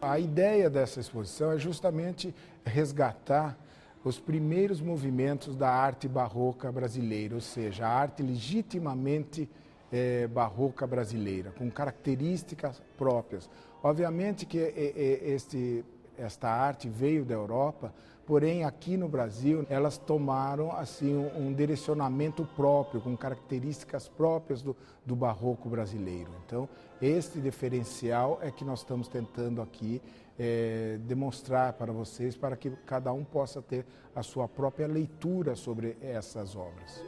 A ideia dessa exposição é justamente resgatar os primeiros movimentos da arte barroca brasileira, ou seja, a arte legitimamente barroca brasileira, com características próprias. Obviamente que esta arte veio da Europa, porém aqui no Brasil elas tomaram assim um direcionamento próprio, com características próprias do barroco brasileiro. Então, este diferencial é que nós estamos tentando aqui demonstrar para vocês, para que cada um possa ter a sua própria leitura sobre essas obras.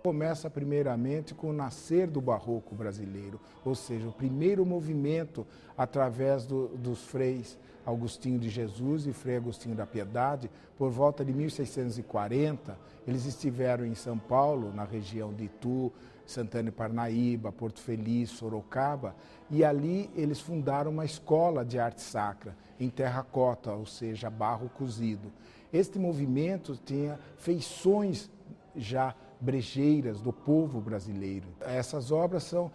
Começa primeiramente com o nascer do barroco brasileiro, ou seja, o primeiro movimento através dos freis Agostinho de Jesus e Frei Agostinho da Piedade. Por volta de 1640, eles estiveram em São Paulo, na região de Itu, Santana e Parnaíba, Porto Feliz, Sorocaba, e ali eles fundaram uma escola de arte sacra em terracota, ou seja, barro cozido. Este movimento tinha feições já brejeiras do povo brasileiro. Essas obras são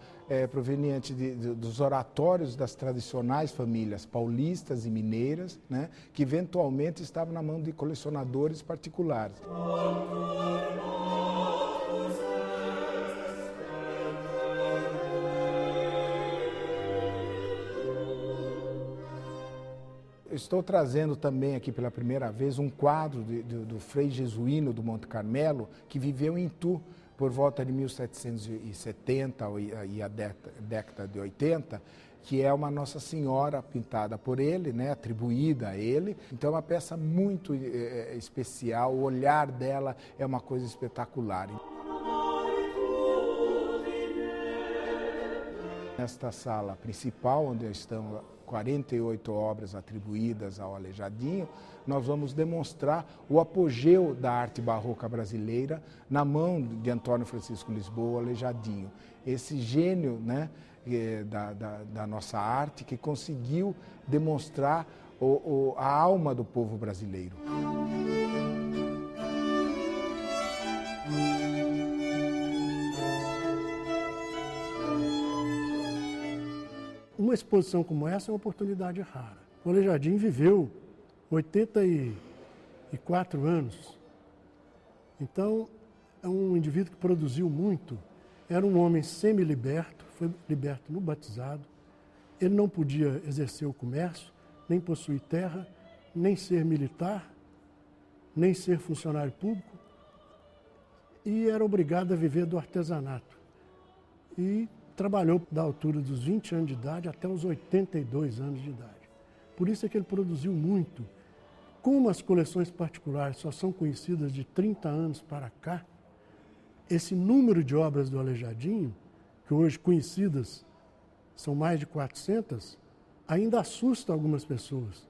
provenientes dos oratórios das tradicionais famílias paulistas e mineiras, né, que eventualmente estavam na mão de colecionadores particulares. Estou trazendo também aqui pela primeira vez um quadro do Frei Jesuíno do Monte Carmelo, que viveu em Itu por volta de 1770 e a década de 80, que é uma Nossa Senhora pintada por ele, né, atribuída a ele. Então é uma peça muito especial, o olhar dela é uma coisa espetacular. Nesta sala principal, onde estão 48 obras atribuídas ao Aleijadinho, nós vamos demonstrar o apogeu da arte barroca brasileira na mão de Antônio Francisco Lisboa, Aleijadinho. Esse gênio, né, da nossa arte que conseguiu demonstrar a alma do povo brasileiro. Uma exposição como essa é uma oportunidade rara. O Aleijadinho viveu 84 anos. Então, é um indivíduo que produziu muito. Era um homem semi-liberto, foi liberto no batizado. Ele não podia exercer o comércio, nem possuir terra, nem ser militar, nem ser funcionário público. E era obrigado a viver do artesanato. E trabalhou da altura dos 20 anos de idade até os 82 anos de idade. Por isso é que ele produziu muito. Como as coleções particulares só são conhecidas de 30 anos para cá, esse número de obras do Aleijadinho, que hoje conhecidas são mais de 400, ainda assusta algumas pessoas.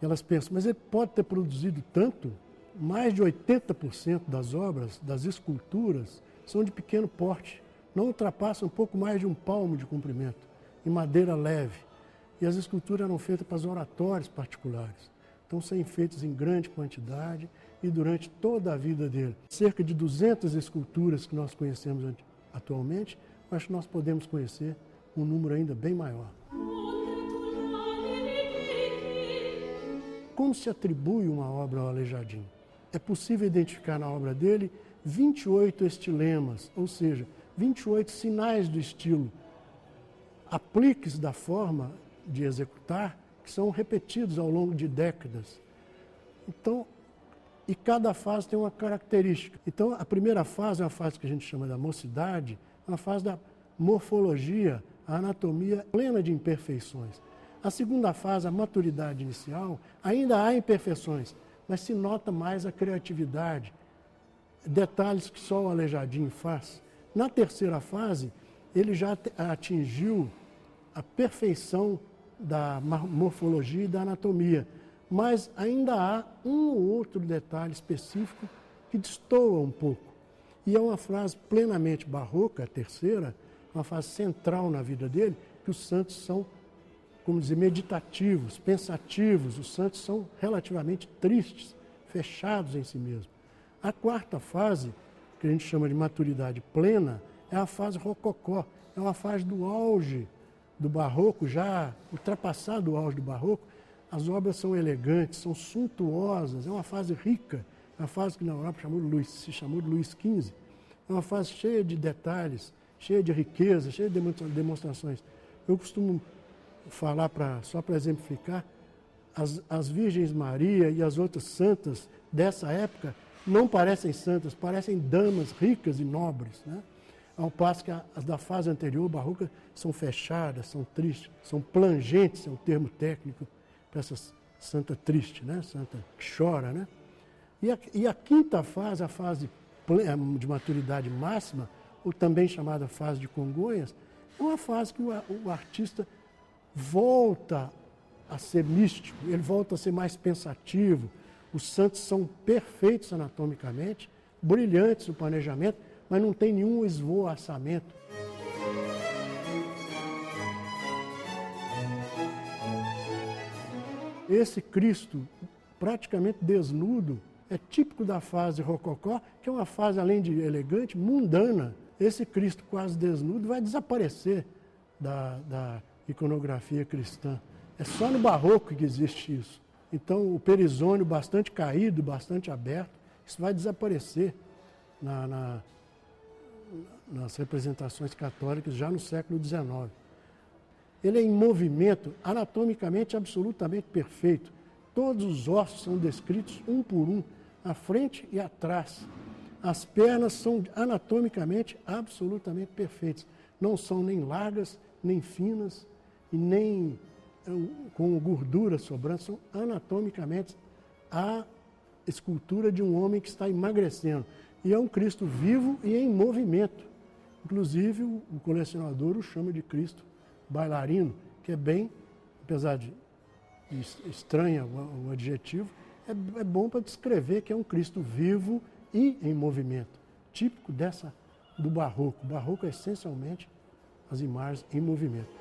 Elas pensam, mas ele pode ter produzido tanto? Mais de 80% das obras, das esculturas, são de pequeno porte. Não ultrapassa um pouco mais de um palmo de comprimento, em madeira leve. E as esculturas eram feitas para os oratórios particulares. Então, são feitas em grande quantidade e durante toda a vida dele. Cerca de 200 esculturas que nós conhecemos atualmente, mas nós podemos conhecer um número ainda bem maior. Como se atribui uma obra ao Aleijadinho? É possível identificar na obra dele 28 estilemas, ou seja, 28 sinais do estilo, apliques da forma de executar, que são repetidos ao longo de décadas. Então, e cada fase tem uma característica. Então, a primeira fase é uma fase que a gente chama da mocidade, uma fase da morfologia, a anatomia plena de imperfeições. A segunda fase, a maturidade inicial, ainda há imperfeições, mas se nota mais a criatividade, detalhes que só o Aleijadinho faz. Na terceira fase, ele já atingiu a perfeição da morfologia e da anatomia, mas ainda há um ou outro detalhe específico que destoa um pouco. E é uma fase plenamente barroca, a terceira, uma fase central na vida dele, que os santos são, como dizer, meditativos, pensativos, os santos são relativamente tristes, fechados em si mesmos. A quarta fase, que a gente chama de maturidade plena, é a fase rococó, é uma fase do auge do barroco, já ultrapassado o auge do barroco. As obras são elegantes, são suntuosas, é uma fase rica, é uma fase que na Europa se chamou de Luís XV. É uma fase cheia de detalhes, cheia de riqueza, cheia de demonstrações. Eu costumo falar, só para exemplificar, as Virgens Maria e as outras santas dessa época não parecem santas, parecem damas ricas e nobres, né? Ao passo que as da fase anterior, barroca, são fechadas, são tristes, são plangentes, é um termo técnico para essa santa triste, né? Santa que chora, né? E a quinta fase, a fase de maturidade máxima, ou também chamada fase de Congonhas, é uma fase que o artista volta a ser místico, ele volta a ser mais pensativo. Os santos são perfeitos anatomicamente, brilhantes no planejamento, mas não tem nenhum esvoaçamento. Esse Cristo praticamente desnudo é típico da fase rococó, que é uma fase, além de elegante, mundana. Esse Cristo quase desnudo vai desaparecer da iconografia cristã. É só no barroco que existe isso. Então, o perizônio bastante caído, bastante aberto, isso vai desaparecer nas representações católicas já no século XIX. Ele é em movimento, anatomicamente absolutamente perfeito. Todos os ossos são descritos um por um, à frente e atrás. As pernas são anatomicamente absolutamente perfeitas. Não são nem largas, nem finas, e nem com gordura sobrando. São anatomicamente a escultura de um homem que está emagrecendo. E é um Cristo vivo e em movimento. Inclusive, o colecionador o chama de Cristo bailarino, que é bem, apesar de estranha o adjetivo, é bom para descrever que é um Cristo vivo e em movimento, típico do barroco. O barroco é essencialmente as imagens em movimento.